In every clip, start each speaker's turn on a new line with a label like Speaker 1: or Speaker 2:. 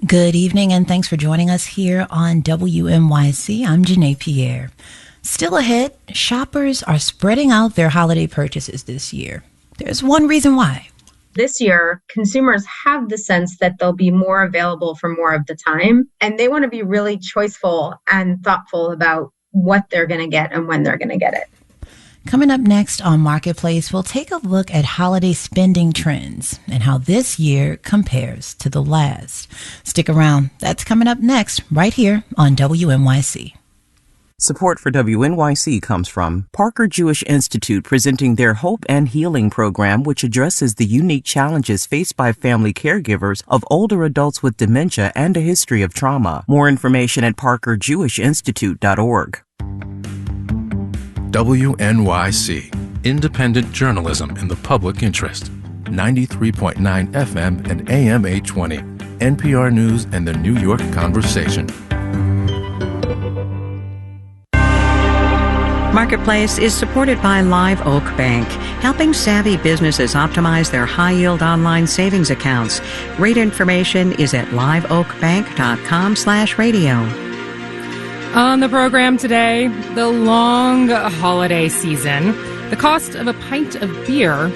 Speaker 1: Good evening, and thanks for joining us here on WNYC. I'm Janae Pierre. Still ahead, shoppers are spreading out their holiday purchases this year. There's one reason why.
Speaker 2: This year, consumers have the sense that they'll be more available for more of the time, and they want to be really choiceful and thoughtful about what they're going to get and when they're going to get it.
Speaker 1: Coming up next on Marketplace, we'll take a look at holiday spending trends and how this year compares to the last. Stick around. That's coming up next right here on WNYC.
Speaker 3: Support for WNYC comes from Parker Jewish Institute, presenting their Hope and Healing program, which addresses the unique challenges faced by family caregivers of older adults with dementia and a history of trauma. More information at parkerjewishinstitute.org.
Speaker 4: WNYC, independent journalism in the public interest. 93.9 FM and AM 820. NPR News and the New York Conversation.
Speaker 5: Marketplace is supported by Live Oak Bank, helping savvy businesses optimize their high-yield online savings accounts. Great information is at liveoakbank.com/radio.
Speaker 6: On the program today, the long holiday season, the cost of a pint of beer,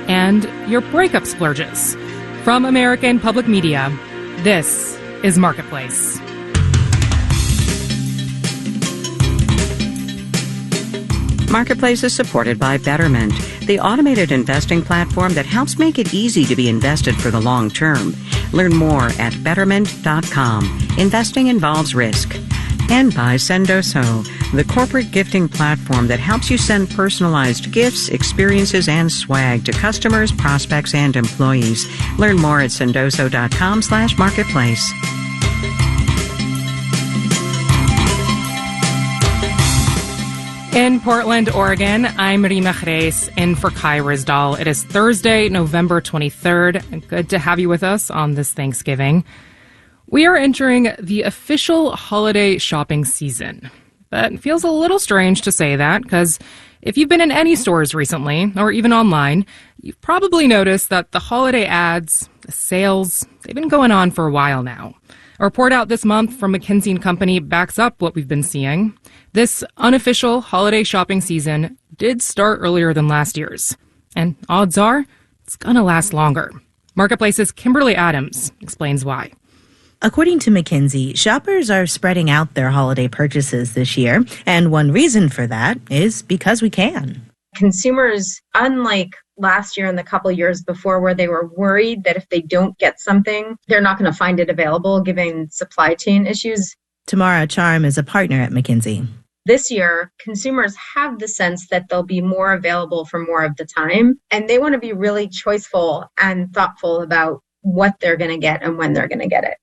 Speaker 6: and your breakup splurges. From American Public Media, this is Marketplace.
Speaker 5: Marketplace is supported by Betterment, the automated investing platform that helps make it easy to be invested for the long term. Learn more at betterment.com. Investing involves risk. And by Sendoso, the corporate gifting platform that helps you send personalized gifts, experiences, and swag to customers, prospects, and employees. Learn more at sendoso.com/marketplace.
Speaker 6: In Portland, Oregon, I'm Rima Jerez in for Kai Rizdal. It is Thursday, November 23rd. Good to have you with us on this Thanksgiving. We are entering the official holiday shopping season. But it feels a little strange to say that, because if you've been in any stores recently, or even online, you've probably noticed that the holiday ads, the sales, they've been going on for a while now. A report out this month from McKinsey & Company backs up what we've been seeing. This unofficial holiday shopping season did start earlier than last year's. And odds are, it's gonna last longer. Marketplace's Kimberly Adams explains why.
Speaker 7: According to McKinsey, shoppers are spreading out their holiday purchases this year, and one reason for that is because we can.
Speaker 2: Consumers, unlike last year and the couple years before where they were worried that if they don't get something, they're not going to find it available given supply chain issues.
Speaker 7: Tamara Charm is a partner at McKinsey.
Speaker 2: This year, consumers have the sense that they'll be more available for more of the time, and they want to be really choiceful and thoughtful about what they're going to get and when they're going to get it.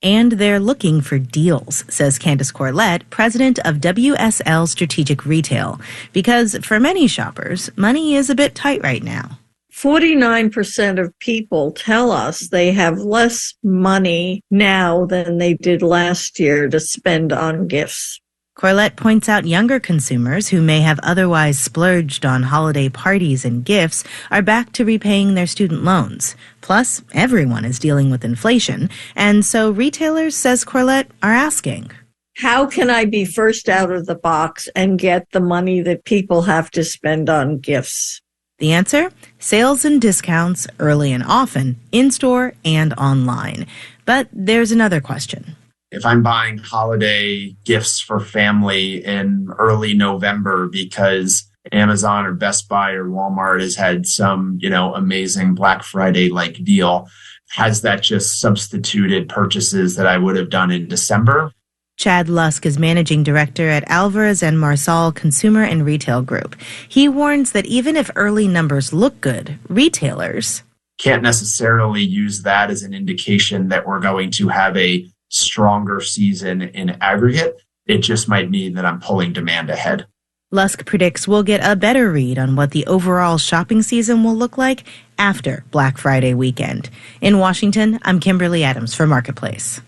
Speaker 7: And they're looking for deals, says Candace Corlett, president of WSL Strategic Retail, because for many shoppers, money is a bit tight right now.
Speaker 8: 49% of people tell us they have less money now than they did last year to spend on gifts.
Speaker 7: Corlett points out younger consumers who may have otherwise splurged on holiday parties and gifts are back to repaying their student loans. Plus, everyone is dealing with inflation, and so retailers, says Corlett, are asking,
Speaker 8: how can I be first out of the box and get the money that people have to spend on gifts?
Speaker 7: The answer? Sales and discounts, early and often, in-store and online. But there's another question.
Speaker 9: If I'm buying holiday gifts for family in early November because Amazon or Best Buy or Walmart has had some, amazing Black Friday-like deal, has that just substituted purchases that I would have done in December?
Speaker 7: Chad Lusk is managing director at Alvarez & Marsal Consumer and Retail Group. He warns that even if early numbers look good, retailers
Speaker 9: can't necessarily use that as an indication that we're going to have a stronger season in aggregate. It just might mean that I'm pulling demand ahead.
Speaker 7: Lusk predicts we'll get a better read on what the overall shopping season will look like after Black Friday weekend. In Washington, I'm Kimberly Adams for Marketplace.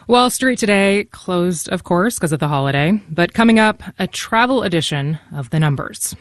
Speaker 6: Wall Street today closed, of course, because of the holiday, but coming up, a travel edition of The Numbers.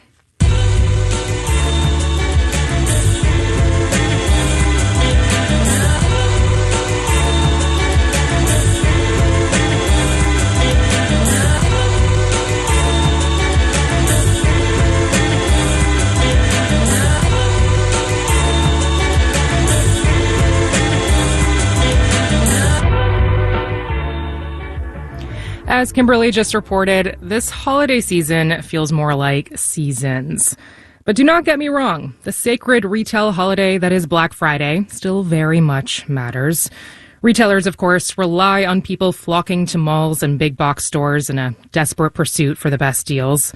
Speaker 6: As Kimberly just reported, this holiday season feels more like seasons. But do not get me wrong, the sacred retail holiday that is Black Friday still very much matters. Retailers, of course, rely on people flocking to malls and big box stores in a desperate pursuit for the best deals.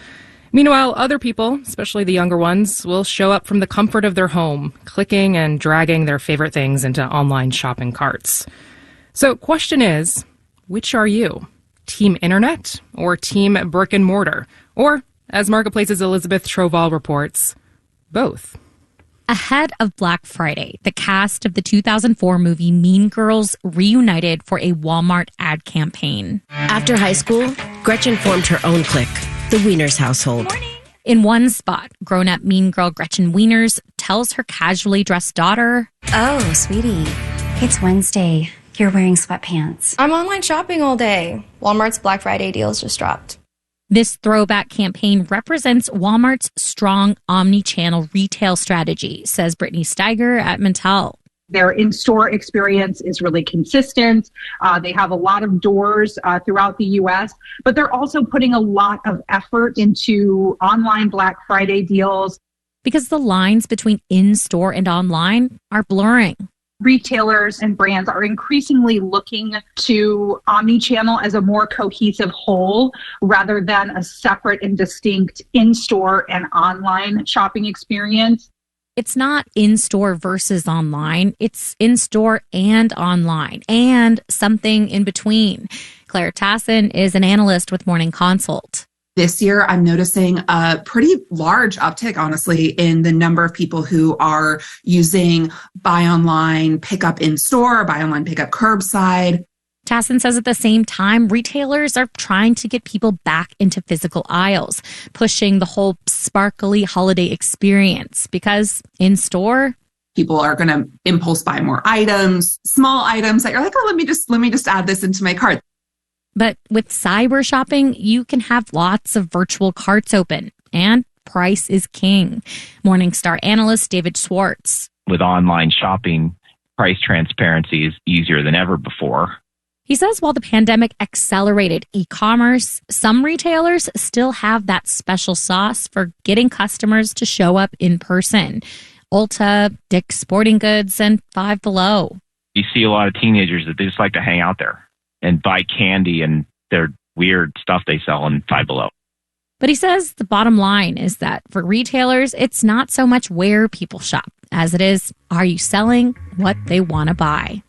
Speaker 6: Meanwhile, other people, especially the younger ones, will show up from the comfort of their home, clicking and dragging their favorite things into online shopping carts. So, question is, which are you? Team Internet or Team Brick and Mortar? Or, as Marketplace's Elizabeth Troval reports, both.
Speaker 10: Ahead of Black Friday, the cast of the 2004 movie Mean Girls reunited for a Walmart ad campaign.
Speaker 11: After high school, Gretchen formed her own clique, the Wieners household.
Speaker 10: In one spot, grown-up mean girl Gretchen Wieners tells her casually dressed daughter,
Speaker 12: "Oh, sweetie, it's Wednesday. You're wearing sweatpants. I'm online shopping all day. Walmart's Black Friday deals just dropped."
Speaker 10: This throwback campaign represents Walmart's strong omni-channel retail strategy, says Brittany Steiger at Mattel.
Speaker 13: Their in-store experience is really consistent. They have a lot of doors throughout the U.S., but they're also putting a lot of effort into online Black Friday deals.
Speaker 10: Because the lines between in-store and online are blurring.
Speaker 13: Retailers and brands are increasingly looking to omni-channel as a more cohesive whole rather than a separate and distinct in-store and online shopping experience.
Speaker 10: It's not in-store versus online. It's in-store and online and something in between. Claire Tassin is an analyst with Morning Consult.
Speaker 14: This year, I'm noticing a pretty large uptick, honestly, in the number of people who are using buy online, pick up in store, buy online, pick up curbside.
Speaker 10: Tassin says at the same time, retailers are trying to get people back into physical aisles, pushing the whole sparkly holiday experience because in store,
Speaker 14: people are going to impulse buy more items, small items that you're like, oh, let me just add this into my cart.
Speaker 10: But with cyber shopping, you can have lots of virtual carts open, and price is king. Morningstar analyst David Schwartz.
Speaker 15: With online shopping, price transparency is easier than ever before.
Speaker 10: He says while the pandemic accelerated e-commerce, some retailers still have that special sauce for getting customers to show up in person. Ulta, Dick's Sporting Goods, and Five Below.
Speaker 15: You see a lot of teenagers that they just like to hang out there and buy candy and their weird stuff they sell in Five Below.
Speaker 10: But he says the bottom line is that for retailers, it's not so much where people shop as it is, are you selling what they want to buy?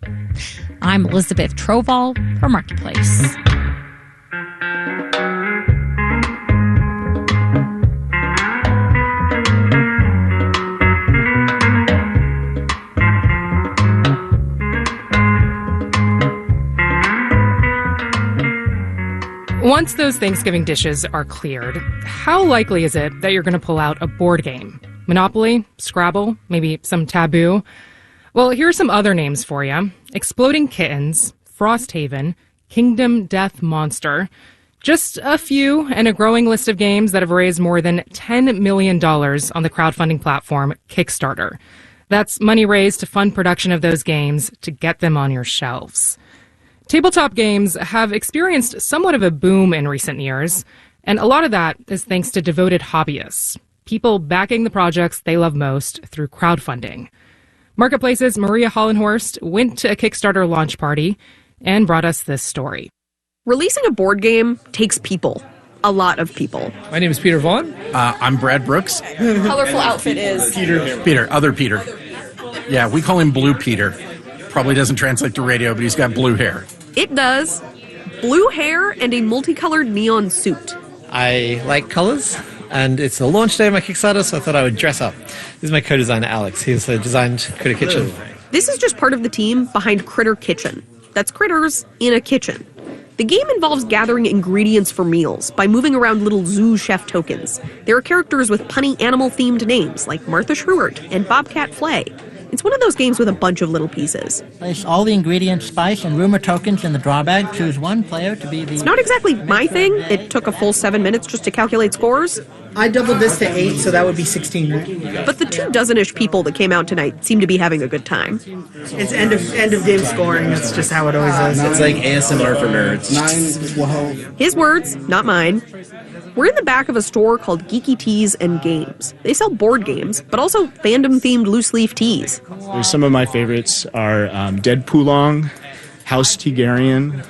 Speaker 10: I'm Elizabeth Troval for Marketplace.
Speaker 6: Once those Thanksgiving dishes are cleared, how likely is it that you're going to pull out a board game? Monopoly, Scrabble, maybe some Taboo? Well, here are some other names for you. Exploding Kittens, Frosthaven, Kingdom Death Monster. Just a few and a growing list of games that have raised more than $10 million on the crowdfunding platform Kickstarter. That's money raised to fund production of those games to get them on your shelves. Tabletop games have experienced somewhat of a boom in recent years, and a lot of that is thanks to devoted hobbyists, people backing the projects they love most through crowdfunding. Marketplace's Maria Hollenhorst went to a Kickstarter launch party and brought us this story.
Speaker 16: Releasing a board game takes people. A lot of people.
Speaker 17: My name is Peter Vaughn. I'm Brad Brooks.
Speaker 16: Colorful outfit is...
Speaker 17: Other Peter. Yeah, we call him Blue Peter. Probably doesn't translate to radio, but he's got blue hair.
Speaker 16: It does. Blue hair and a multicolored neon suit.
Speaker 18: I like colors, and it's the launch day of my Kickstarter, so I thought I would dress up. This is my co-designer, Alex. He's designed Critter Kitchen.
Speaker 16: This is just part of the team behind Critter Kitchen. That's critters in a kitchen. The game involves gathering ingredients for meals by moving around little zoo chef tokens. There are characters with punny animal-themed names like Martha Stewart and Bobcat Flay. It's one of those games with a bunch of little pieces.
Speaker 19: Place all the ingredients, spice, and rumor tokens in the drawbag. Choose one player to be the...
Speaker 16: It's not exactly my thing. It took a full 7 minutes just to calculate scores.
Speaker 20: I doubled this to 8, so that would be 16, right?
Speaker 16: But the 24 people that came out tonight seem to be having a good time.
Speaker 20: It's end of game scoring. That's just how it always is.
Speaker 21: It's like ASMR for nerds.
Speaker 20: 9, 12.
Speaker 16: His words, not mine. We're in the back of a store called Geeky Tees and Games. They sell board games, but also fandom-themed loose-leaf tees.
Speaker 22: Some of my favorites are Dead Poolong, House Tigarian,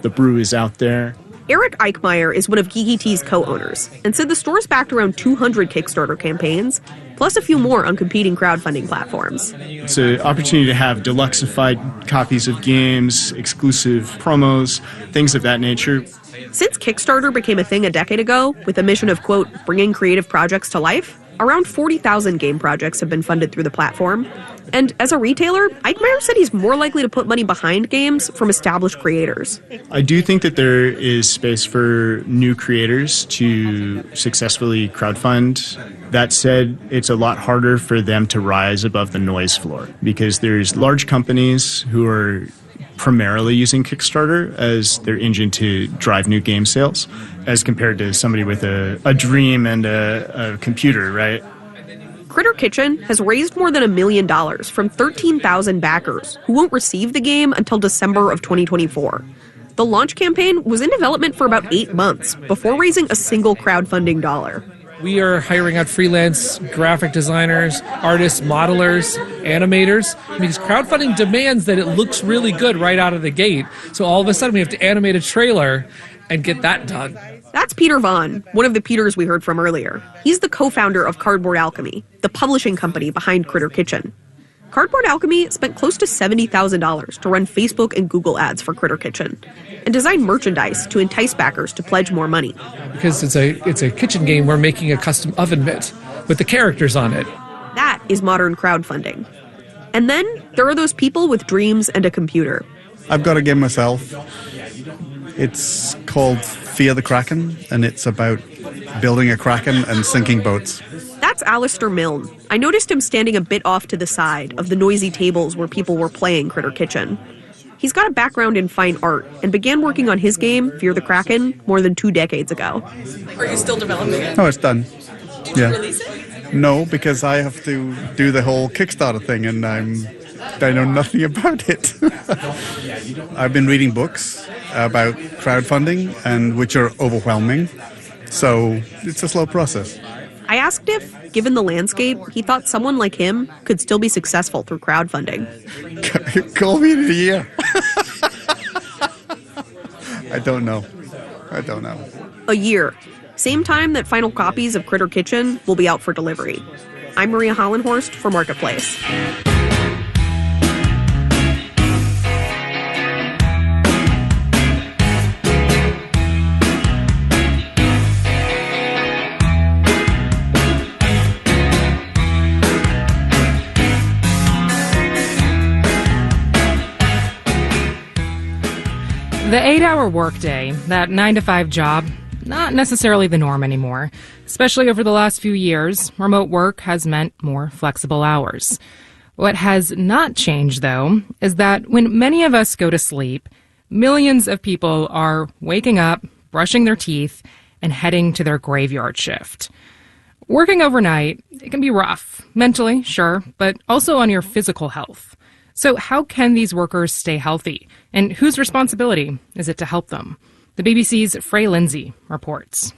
Speaker 22: The Brew is Out There.
Speaker 16: Eric Eichmeyer is one of Geeky Tees co-owners and said the store's backed around 200 Kickstarter campaigns, plus a few more on competing crowdfunding platforms.
Speaker 22: It's an opportunity to have deluxeified copies of games, exclusive promos, things of that nature.
Speaker 16: Since Kickstarter became a thing a decade ago, with a mission of, quote, bringing creative projects to life, around 40,000 game projects have been funded through the platform. And as a retailer, Eichmeyer said he's more likely to put money behind games from established creators.
Speaker 22: I do think that there is space for new creators to successfully crowdfund. That said, it's a lot harder for them to rise above the noise floor because there's large companies who are primarily using Kickstarter as their engine to drive new game sales, as compared to somebody with a dream and a computer, right?
Speaker 16: Critter Kitchen has raised more than $1 million from 13,000 backers who won't receive the game until December of 2024. The launch campaign was in development for about 8 months before raising a single crowdfunding dollar.
Speaker 23: We are hiring out freelance graphic designers, artists, modelers, animators, because crowdfunding demands that it looks really good right out of the gate. So all of a sudden we have to animate a trailer and get that done.
Speaker 16: That's Peter Vaughn, one of the Peters we heard from earlier. He's the co-founder of Cardboard Alchemy, the publishing company behind Critter Kitchen. Cardboard Alchemy spent close to $70,000 to run Facebook and Google ads for Critter Kitchen and design merchandise to entice backers to pledge more money.
Speaker 23: Because it's a kitchen game, we're making a custom oven mitt with the characters on it.
Speaker 16: That is modern crowdfunding. And then there are those people with dreams and a computer.
Speaker 24: I've got a game myself. It's called Fear the Kraken, and it's about building a kraken and sinking boats.
Speaker 16: That's Alistair Milne. I noticed him standing a bit off to the side of the noisy tables where people were playing Critter Kitchen. He's got a background in fine art and began working on his game, Fear the Kraken, more than 2 decades ago.
Speaker 25: Are you still developing it?
Speaker 24: Oh, it's done.
Speaker 25: Did you release it?
Speaker 24: No, because I have to do the whole Kickstarter thing, and I know nothing about it. I've been reading books about crowdfunding, and which are overwhelming. So it's a slow process.
Speaker 16: I asked if, given the landscape, he thought someone like him could still be successful through crowdfunding.
Speaker 24: Call me in a year. I don't know.
Speaker 16: A year. Same time that final copies of Critter Kitchen will be out for delivery. I'm Maria Hollenhorst for Marketplace.
Speaker 6: The 8-hour workday, that 9-to-5 job, not necessarily the norm anymore. Especially over the last few years, remote work has meant more flexible hours. What has not changed, though, is that when many of us go to sleep, millions of people are waking up, brushing their teeth, and heading to their graveyard shift. Working overnight, it can be rough, mentally, sure, but also on your physical health. So how can these workers stay healthy? And whose responsibility is it to help them? The BBC's Frey Lindsay reports.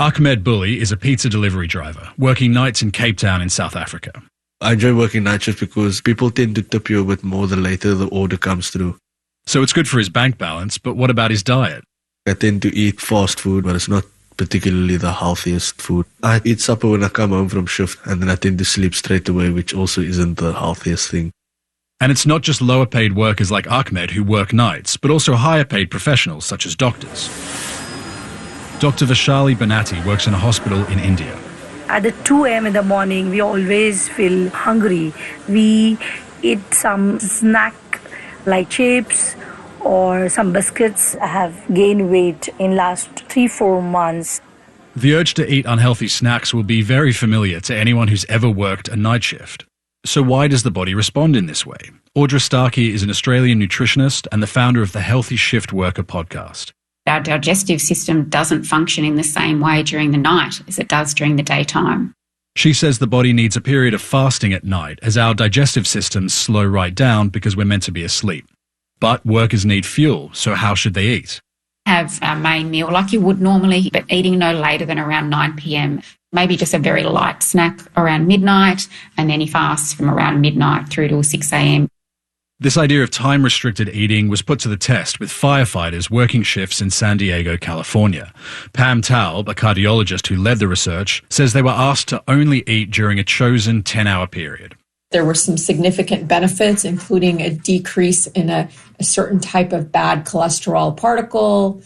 Speaker 26: Ahmed Bully is a pizza delivery driver, working nights in Cape Town in South Africa.
Speaker 27: I enjoy working night shifts because people tend to tip you a bit more the later the order comes through.
Speaker 26: So it's good for his bank balance, but what about his diet?
Speaker 27: I tend to eat fast food, but it's not particularly the healthiest food. I eat supper when I come home from shift, and then I tend to sleep straight away, which also isn't the healthiest thing.
Speaker 26: And it's not just lower paid workers like Ahmed who work nights, but also higher paid professionals such as doctors. Dr. Vishali Banati works in a hospital in India.
Speaker 28: At the 2 a.m. in the morning, we always feel hungry. We eat some snack like chips or some biscuits. I have gained weight in last 3-4 months.
Speaker 26: The urge to eat unhealthy snacks will be very familiar to anyone who's ever worked a night shift. So why does the body respond in this way? Audra Starkey is an Australian nutritionist and the founder of the Healthy Shift Worker podcast.
Speaker 1: Our digestive system doesn't function in the same way during the night as it does during the daytime.
Speaker 26: She says the body needs a period of fasting at night as our digestive systems slow right down because we're meant to be asleep. But workers need fuel, so how should they eat?
Speaker 1: Have our main meal like you would normally, but eating no later than around 9 p.m. Maybe just a very light snack around midnight, and then you fast from around midnight through to 6 a.m.
Speaker 26: This idea of time-restricted eating was put to the test with firefighters working shifts in San Diego, California. Pam Taub, a cardiologist who led the research, says they were asked to only eat during a chosen 10-hour period.
Speaker 2: There were some significant benefits, including a decrease in a certain type of bad cholesterol particle,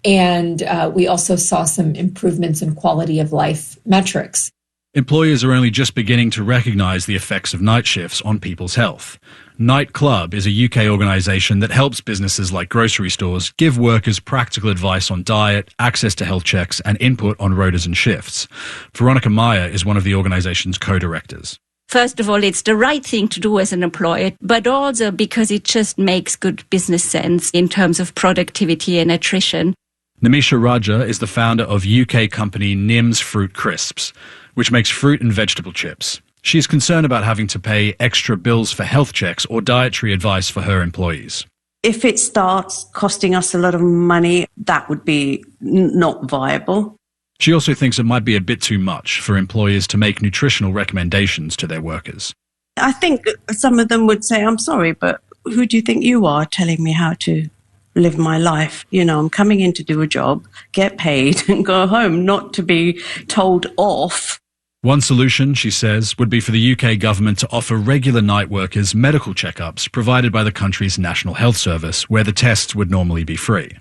Speaker 2: and we also saw some improvements in quality of life metrics.
Speaker 26: Employers are only just beginning to recognize the effects of night shifts on people's health. Night Club is a UK organisation that helps businesses like grocery stores give workers practical advice on diet, access to health checks, and input on rotas and shifts. Veronica Meyer is one of the organisation's co-directors.
Speaker 3: First of all, it's the right thing to do as an employer, but also because it just makes good business sense in terms of productivity and attrition.
Speaker 26: Namisha Raja is the founder of UK company Nim's Fruit Crisps, which makes fruit and vegetable chips. She is concerned about having to pay extra bills for health checks or dietary advice for her employees.
Speaker 4: If it starts costing us a lot of money, that would be not viable.
Speaker 26: She also thinks it might be a bit too much for employers to make nutritional recommendations to their workers.
Speaker 4: I think some of them would say, I'm sorry, but who do you think you are telling me how to live my life? You know, I'm coming in to do a job, get paid and go home, not to be told off.
Speaker 26: One solution, she says, would be for the UK government to offer regular night workers medical checkups provided by the country's National Health Service, where the tests would normally be free.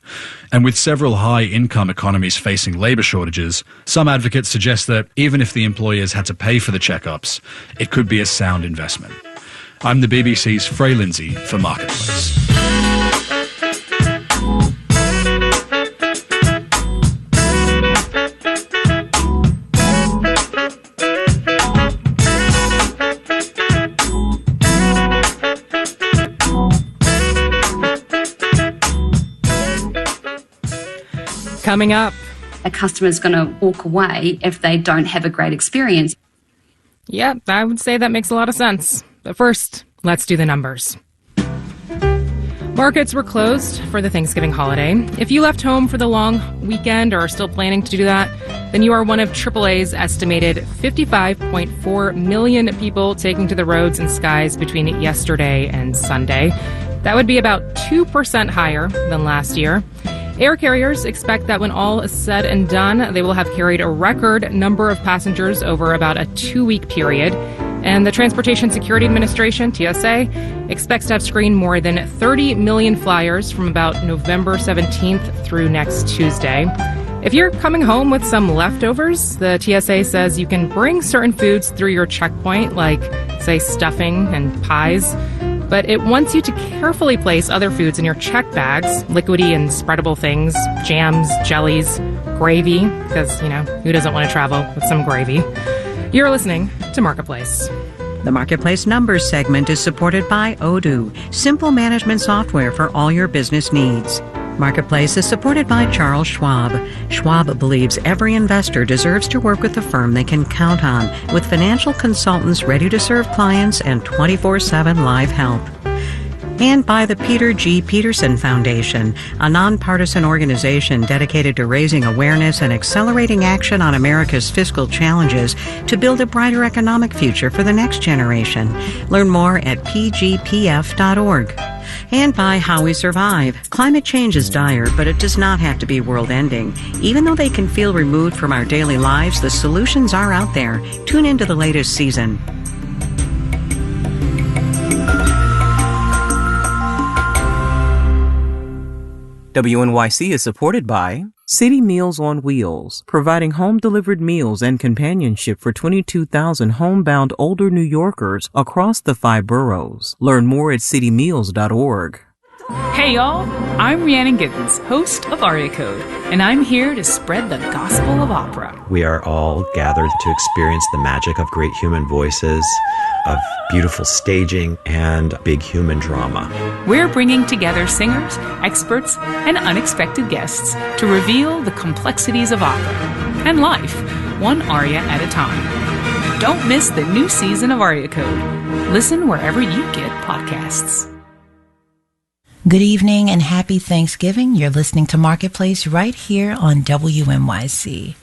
Speaker 26: And with several high-income economies facing labour shortages, some advocates suggest that even if the employers had to pay for the checkups, it could be a sound investment. I'm the BBC's Frey Lindsay for Marketplace.
Speaker 6: Coming up,
Speaker 1: a customer's going to walk away if they don't have a great experience.
Speaker 6: Yeah, I would say that makes a lot of sense. But first, let's do the numbers. Markets were closed for the Thanksgiving holiday. If you left home for the long weekend or are still planning to do that, then you are one of AAA's estimated 55.4 million people taking to the roads and skies between yesterday and Sunday. That would be about 2% higher than last year. Air carriers expect that when all is said and done, they will have carried a record number of passengers over about a 2-week period. And the Transportation Security Administration, TSA, expects to have screened more than 30 million flyers from about November 17th through next Tuesday. If you're coming home with some leftovers, the TSA says you can bring certain foods through your checkpoint, like, say, stuffing and pies. But it wants you to carefully place other foods in your check bags, liquidy and spreadable things, jams, jellies, gravy, because, you know, who doesn't want to travel with some gravy? You're listening to Marketplace.
Speaker 5: The Marketplace Numbers segment is supported by Odoo, simple management software for all your business needs. Marketplace is supported by Charles Schwab. Schwab believes every investor deserves to work with a firm they can count on, with financial consultants ready to serve clients and 24/7 live help. And by the Peter G. Peterson Foundation, a nonpartisan organization dedicated to raising awareness and accelerating action on America's fiscal challenges to build a brighter economic future for the next generation. Learn more at pgpf.org. And by How We Survive. Climate change is dire, but it does not have to be world-ending. Even though they can feel removed from our daily lives, the solutions are out there. Tune into the latest season.
Speaker 8: WNYC is supported by City Meals on Wheels, providing home-delivered meals and companionship for 22,000 homebound older New Yorkers across the 5 boroughs. Learn more at citymeals.org.
Speaker 7: Hey y'all, I'm Rhiannon Giddens, host of Aria Code, and I'm here to spread the gospel of opera.
Speaker 9: We are all gathered to experience the magic of great human voices, of beautiful staging, and big human drama.
Speaker 7: We're bringing together singers, experts, and unexpected guests to reveal the complexities of opera and life, one aria at a time. Don't miss the new season of Aria Code. Listen wherever you get podcasts.
Speaker 11: Good evening and happy Thanksgiving. You're listening to Marketplace right here on WNYC.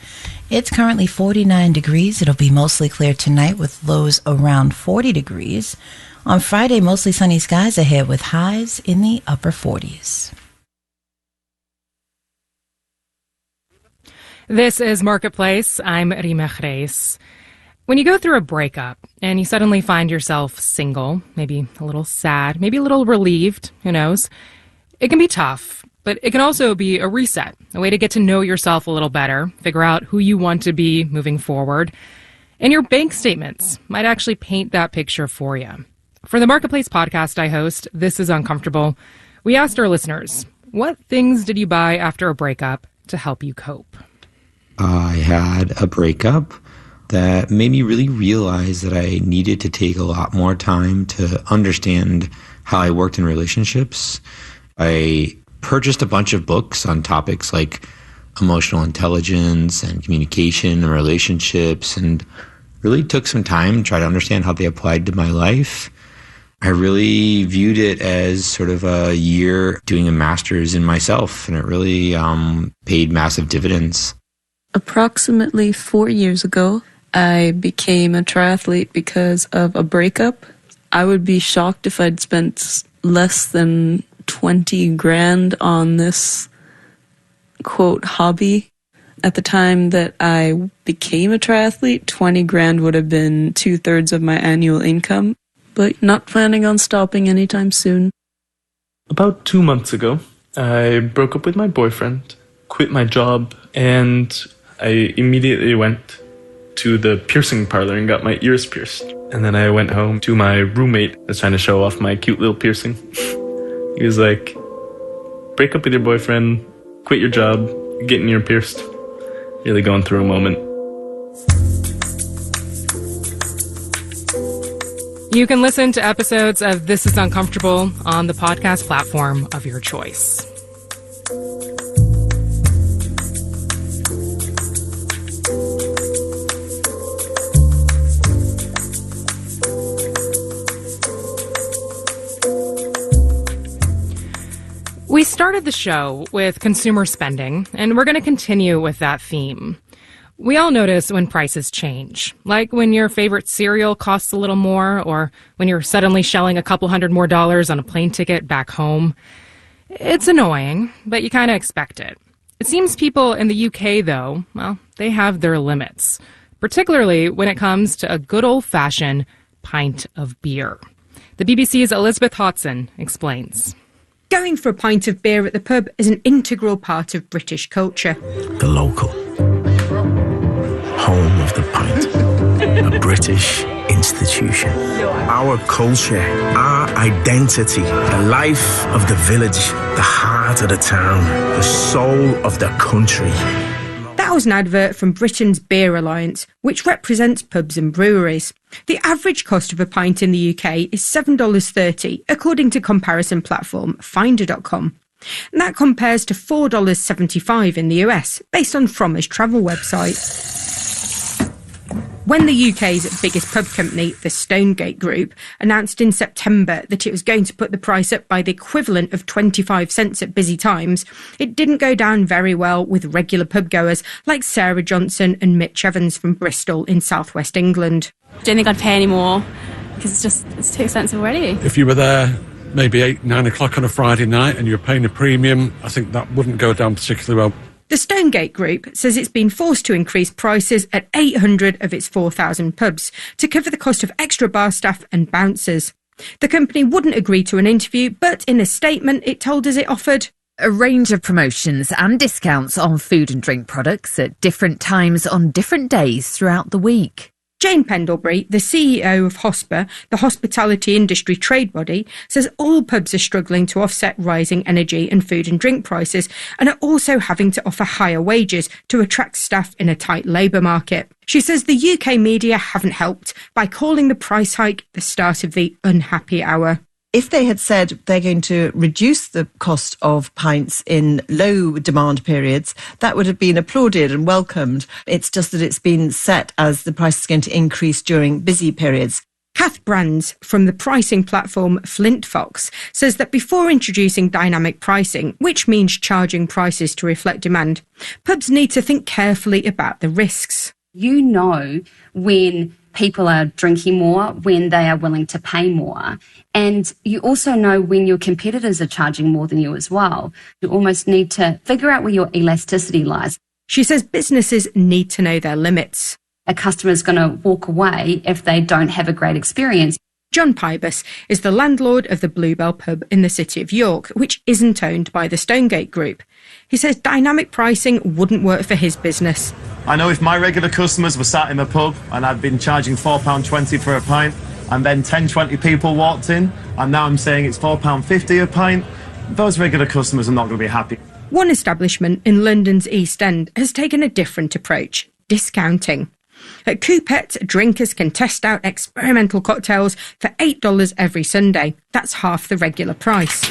Speaker 11: It's currently 49 degrees. It'll be mostly clear tonight with lows around 40 degrees. On Friday, mostly sunny skies ahead with highs in the upper 40s.
Speaker 6: This is Marketplace. I'm Rima Reis. When you go through a breakup and you suddenly find yourself single, maybe a little sad, maybe a little relieved, who knows, it can be tough, but it can also be a reset, a way to get to know yourself a little better, figure out who you want to be moving forward. And your bank statements might actually paint that picture for you. For the Marketplace podcast I host, This is Uncomfortable, we asked our listeners, what things did you buy after a breakup to help you cope?
Speaker 12: I had a breakup that made me really realize that I needed to take a lot more time to understand how I worked in relationships. I purchased a bunch of books on topics like emotional intelligence and communication and relationships, and really took some time to try to understand how they applied to my life. I really viewed it as sort of a year doing a master's in myself, and it really paid massive dividends.
Speaker 13: Approximately 4 years ago, I became a triathlete because of a breakup. I would be shocked if I'd spent less than 20 grand on this, quote, hobby. At the time that I became a triathlete, 20 grand would have been 2/3 of my annual income, but not planning on stopping anytime soon.
Speaker 14: About 2 months ago, I broke up with my boyfriend, quit my job, and I immediately went to the piercing parlor and got my ears pierced. And then I went home to my roommate. I was trying to show off my cute little piercing. He was like, break up with your boyfriend, quit your job, get your ear pierced. Really going through a moment.
Speaker 6: You can listen to episodes of This is Uncomfortable on the podcast platform of your choice. We started the show with consumer spending, and we're going to continue with that theme. We all notice when prices change, like when your favorite cereal costs a little more, or when you're suddenly shelling a couple $100 more on a plane ticket back home. It's annoying, but you kind of expect it. It seems people in the UK, though, well, they have their limits, particularly when it comes to a good old-fashioned pint of beer. The BBC's Elizabeth Hodson explains.
Speaker 15: Going for a pint of beer at the pub is an integral part of British culture.
Speaker 21: The local. Home of the pint. A British institution. Our culture, our identity, the life of the village, the heart of the town, the soul of the country.
Speaker 15: That was an advert from Britain's Beer Alliance, which represents pubs and breweries. The average cost of a pint in the UK is $7.30, according to comparison platform Finder.com. And that compares to $4.75 in the US, based on Frommer's travel website. When the UK's biggest pub company, the Stonegate Group, announced in September that it was going to put the price up by the equivalent of 25 cents at busy times, it didn't go down very well with regular pub goers like Sarah Johnson and Mitch Evans from Bristol in southwest England.
Speaker 29: Don't think I'd pay any more because it's too expensive already.
Speaker 17: If you were there maybe 8, 9 o'clock on a Friday night and you're paying a premium, I think that wouldn't go down particularly well.
Speaker 15: The Stonegate Group says it's been forced to increase prices at 800 of its 4,000 pubs to cover the cost of extra bar staff and bouncers. The company wouldn't agree to an interview, but in a statement it told us it offered
Speaker 30: a range of promotions and discounts on food and drink products at different times on different days throughout the week.
Speaker 15: Jane Pendlebury, the CEO of HOSPA, the Hospitality Industry Trade Body, says all pubs are struggling to offset rising energy and food and drink prices and are also having to offer higher wages to attract staff in a tight labour market. She says the UK media haven't helped by calling the price hike the start of the unhappy hour.
Speaker 10: If they had said they're going to reduce the cost of pints in low demand periods, that would have been applauded and welcomed. It's just that it's been set as the price is going to increase during busy periods.
Speaker 15: Kath Brands from the pricing platform Flint Fox says that before introducing dynamic pricing, which means charging prices to reflect demand, pubs need to think carefully about the risks.
Speaker 16: You know when people are drinking more, when they are willing to pay more. And you also know when your competitors are charging more than you as well. You almost need to figure out where your elasticity lies.
Speaker 15: She says businesses need to know their limits.
Speaker 16: A customer is going to walk away if they don't have a great experience.
Speaker 15: John Pybus is the landlord of the Bluebell pub in the city of York, which isn't owned by the Stonegate Group. He says dynamic pricing wouldn't work for his business.
Speaker 18: I know if my regular customers were sat in the pub and I'd been charging £4.20 for a pint, and then 20 people walked in, and now I'm saying it's £4.50 a pint, those regular customers are not going to be happy.
Speaker 15: One establishment in London's East End has taken a different approach: discounting. At Coupette, drinkers can test out experimental cocktails for $8 every Sunday. That's half the regular price.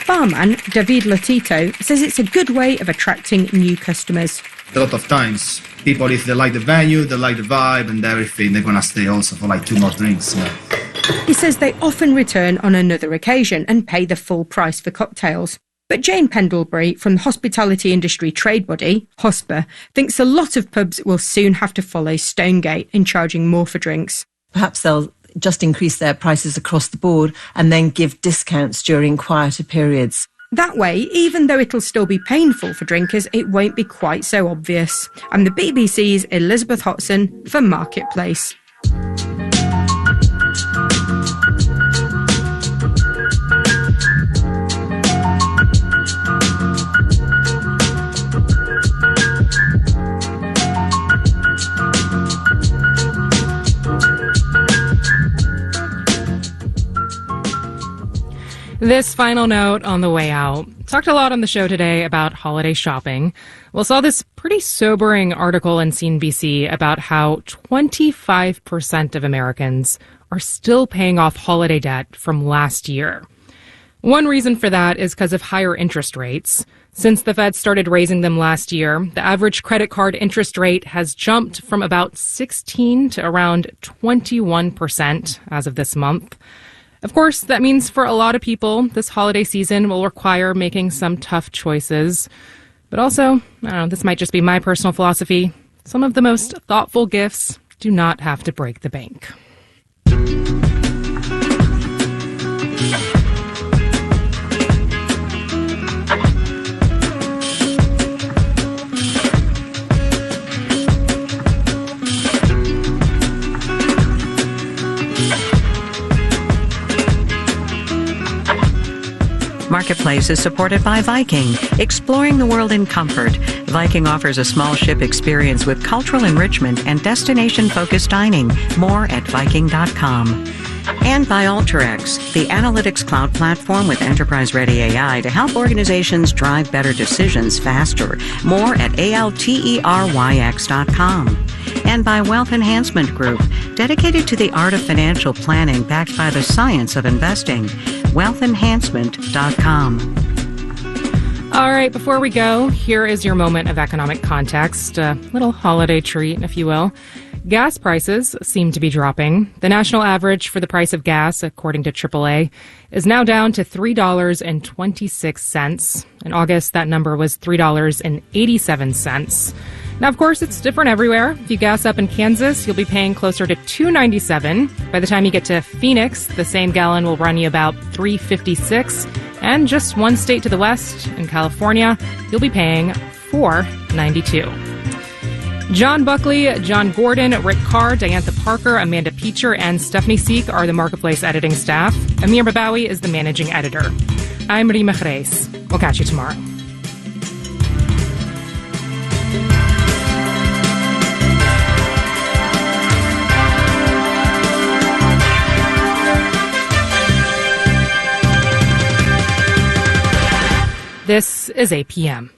Speaker 15: Barman David Latito says it's a good way of attracting new customers.
Speaker 19: A lot of times, people, if they like the venue, they like the vibe and everything, they're going to stay also for like 2 more drinks. Yeah.
Speaker 15: He says they often return on another occasion and pay the full price for cocktails. But Jane Pendlebury from the Hospitality Industry Trade Body, HOSPA, thinks a lot of pubs will soon have to follow Stonegate in charging more for drinks.
Speaker 10: Perhaps they'll just increase their prices across the board and then give discounts during quieter periods.
Speaker 15: That way, even though it'll still be painful for drinkers, it won't be quite so obvious. I'm the BBC's Elizabeth Hotson for Marketplace.
Speaker 6: This final note on the way out. Talked a lot on the show today about holiday shopping. Well, saw this pretty sobering article in CNBC about how 25% of Americans are still paying off holiday debt from last year. One reason for that is because of higher interest rates. Since the Fed started raising them last year, the average credit card interest rate has jumped from about 16 to around 21% as of this month. Of course, that means for a lot of people, this holiday season will require making some tough choices. But also, I don't know, this might just be my personal philosophy. Some of the most thoughtful gifts do not have to break the bank.
Speaker 5: Marketplace is supported by Viking, exploring the world in comfort. Viking offers a small ship experience with cultural enrichment and destination-focused dining. More at Viking.com. And by Alteryx, the analytics cloud platform with enterprise-ready AI to help organizations drive better decisions faster. More at Alteryx.com. And by Wealth Enhancement Group, dedicated to the art of financial planning backed by the science of investing. WealthEnhancement.com.
Speaker 6: All right, before we go, here is your moment of economic context, a little holiday treat, if you will. Gas prices seem to be dropping. The national average for the price of gas, according to AAA, is now down to $3.26. In August, that number was $3.87. Now, of course, it's different everywhere. If you gas up in Kansas, you'll be paying closer to $2.97. By the time you get to Phoenix, the same gallon will run you about $3.56. And just one state to the west, in California, you'll be paying $4.92. John Buckley, John Gordon, Rick Carr, Diantha Parker, Amanda Peacher, and Stephanie Seek are the Marketplace editing staff. Amir Babawi is the managing editor. I'm Rima Reis. We'll catch you tomorrow. This is APM.